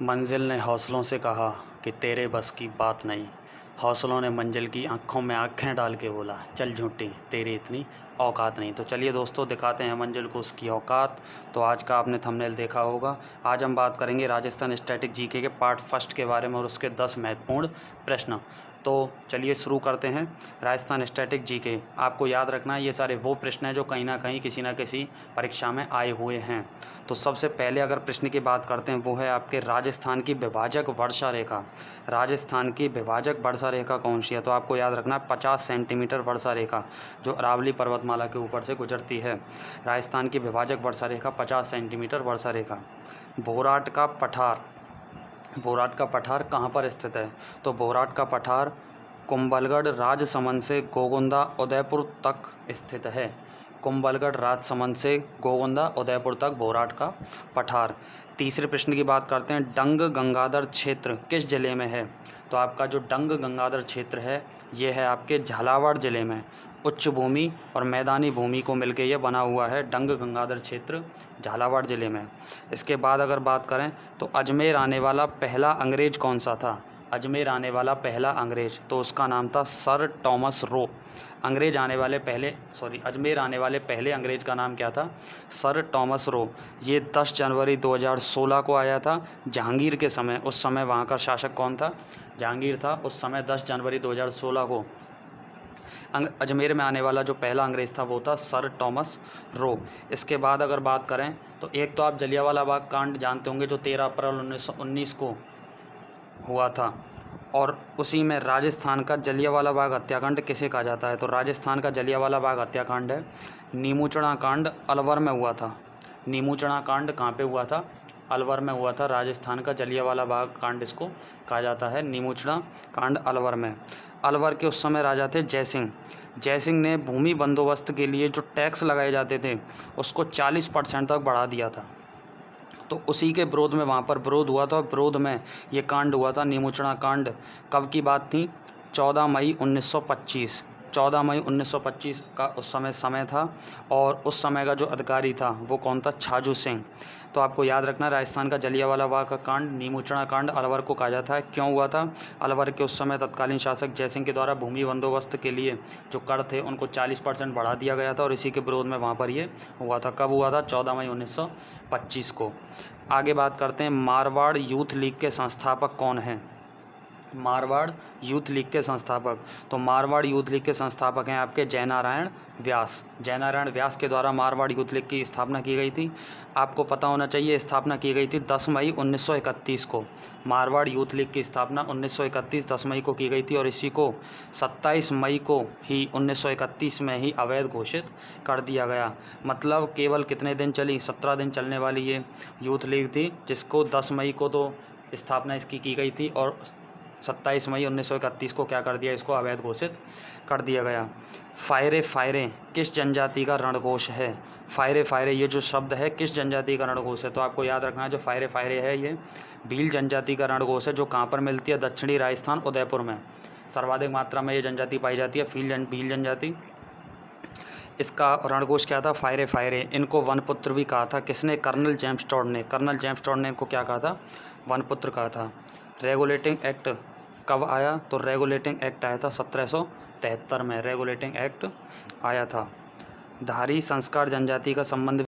मंजिल ने हौसलों से कहा कि तेरे बस की बात नहीं। हौसलों ने मंजिल की आंखों में आंखें डाल के बोला, चल झूठी तेरी इतनी औकात नहीं। तो चलिए दोस्तों, दिखाते हैं मंजिल को उसकी औकात। तो आज का आपने थंबनेल देखा होगा। आज हम बात करेंगे राजस्थान स्टैटिक जीके के पार्ट फर्स्ट के बारे में और उसके 10 महत्वपूर्ण प्रश्न। तो चलिए शुरू करते हैं। राजस्थान स्टैटिक जीके, आपको याद रखना है ये सारे वो प्रश्न हैं जो कहीं ना कहीं किसी ना किसी परीक्षा में आए हुए हैं। तो सबसे पहले अगर प्रश्न की बात करते हैं वो है आपके राजस्थान की विभाजक वर्षा रेखा। राजस्थान की विभाजक वर्षा रेखा कौन सी है? तो आपको याद रखना है 50 सेंटीमीटर वर्षा रेखा जो अरावली पर्वतमाला के ऊपर से गुजरती है। राजस्थान की विभाजक वर्षा रेखा 50 सेंटीमीटर वर्षा रेखा। भोराट का पठार, भोराट का पठार कहाँ पर स्थित है? तो भोराट का पठार कुंभलगढ़ राजसमंद से गोगुंदा उदयपुर तक स्थित है। कुंभलगढ़ राजसमंद से गोगुंदा उदयपुर तक भोराट का पठार। तीसरे प्रश्न की बात करते हैं, डंग गंगाधर क्षेत्र किस जिले में है? तो आपका जो डंग गंगाधर क्षेत्र है ये है आपके झालावाड़ ज़िले में। उच्च भूमि और मैदानी भूमि को मिलकर यह बना हुआ है डंग गंगाधर क्षेत्र, झालावाड़ ज़िले में। इसके बाद अगर बात करें तो अजमेर आने वाला पहला अंग्रेज कौन सा था? अजमेर आने वाला पहला अंग्रेज, तो उसका नाम था सर टॉमस रो। अजमेर आने वाले पहले अंग्रेज का नाम क्या था? Sir Thomas Roe. ये 10 जनवरी 2016 को आया था जहांगीर के समय। उस समय वहाँ का शासक कौन था? जहांगीर था उस समय। 10 जनवरी 2016 को अजमेर में आने वाला जो पहला अंग्रेज़ था वो था सर टॉमस रो। इसके बाद अगर बात करें तो एक तो आप जलियांवाला बाग कांड जानते होंगे जो 13 अप्रैल 1919 को हुआ था, और उसी में राजस्थान का जलियांवाला बाग हत्याकांड किसे कहा जाता है? तो राजस्थान का जलियांवाला बाग हत्याकांड है नीमूचड़ा कांड अलवर में हुआ था। नीमूचड़ा कांड कहाँ पे हुआ था? अलवर में हुआ था। राजस्थान का जलियांवाला बाग कांड इसको कहा जाता है, नीमूचड़ा कांड अलवर में। अलवर के उस समय राजा थे जयसिंह। जयसिंह ने भूमि बंदोबस्त के लिए जो टैक्स लगाए जाते थे उसको 40% तक बढ़ा दिया था। तो उसी के विरोध में वहाँ पर विरोध हुआ था, और विरोध में ये कांड हुआ था नीमूचड़ा कांड। कब की बात थी? 14 मई 1925। 14 मई 1925 का उस समय था, और उस समय का जो अधिकारी था वो कौन था? छाजू सिंह। तो आपको याद रखना राजस्थान का जलियांवाला बाग का कांड, नीमूचड़ा कांड अलवर को कहा जाता है। क्यों हुआ था? अलवर के उस समय तत्कालीन शासक जयसिंह के द्वारा भूमि बंदोबस्त के लिए जो कर थे उनको 40% बढ़ा दिया गया था, और इसी के विरोध में वहाँ पर ये हुआ था। कब हुआ था? 14 मई 1925 को। आगे बात करते हैं, मारवाड़ यूथ लीग के संस्थापक कौन हैं? मारवाड़ यूथ लीग के संस्थापक, तो मारवाड़ यूथ लीग के संस्थापक हैं आपके जयनारायण व्यास। जयनारायण व्यास के द्वारा मारवाड़ यूथ लीग की स्थापना की गई थी। आपको पता होना चाहिए स्थापना की गई थी 10 मई 1931 को। मारवाड़ यूथ लीग की स्थापना 1931 10 मई को की गई थी, और इसी को 27 मई को ही 1931 में ही अवैध घोषित कर दिया गया। मतलब केवल कितने दिन चली? 17 दिन चलने वाली ये यूथ लीग थी, जिसको 10 मई को तो स्थापना इसकी की गई थी, और 27 मई 1931 को क्या कर दिया? इसको अवैध घोषित कर दिया गया। फायरे फायरे किस जनजाति का रणघोष है? फायरे फायरे ये जो शब्द है किस जनजाति का रणघोष है? तो आपको याद रखना है जो फायरे फायरे है ये भील जनजाति का रणघोष है, जो कहाँ पर मिलती है? दक्षिणी राजस्थान उदयपुर में सर्वाधिक मात्रा में ये जनजाति पाई जाती है, भील जनजाति। इसका रणघोष क्या था? फायरे फायरे। इनको वनपुत्र भी कहा था। किसने? कर्नल जेम्स टॉड ने। कर्नल जेम्स टॉड ने इनको क्या कहा था? वनपुत्र कहा था। रेगुलेटिंग एक्ट कब आया? तो रेगुलेटिंग एक्ट आया था 1773 में। रेगुलेटिंग एक्ट आया था। धारी संस्कार जनजाति का संबंध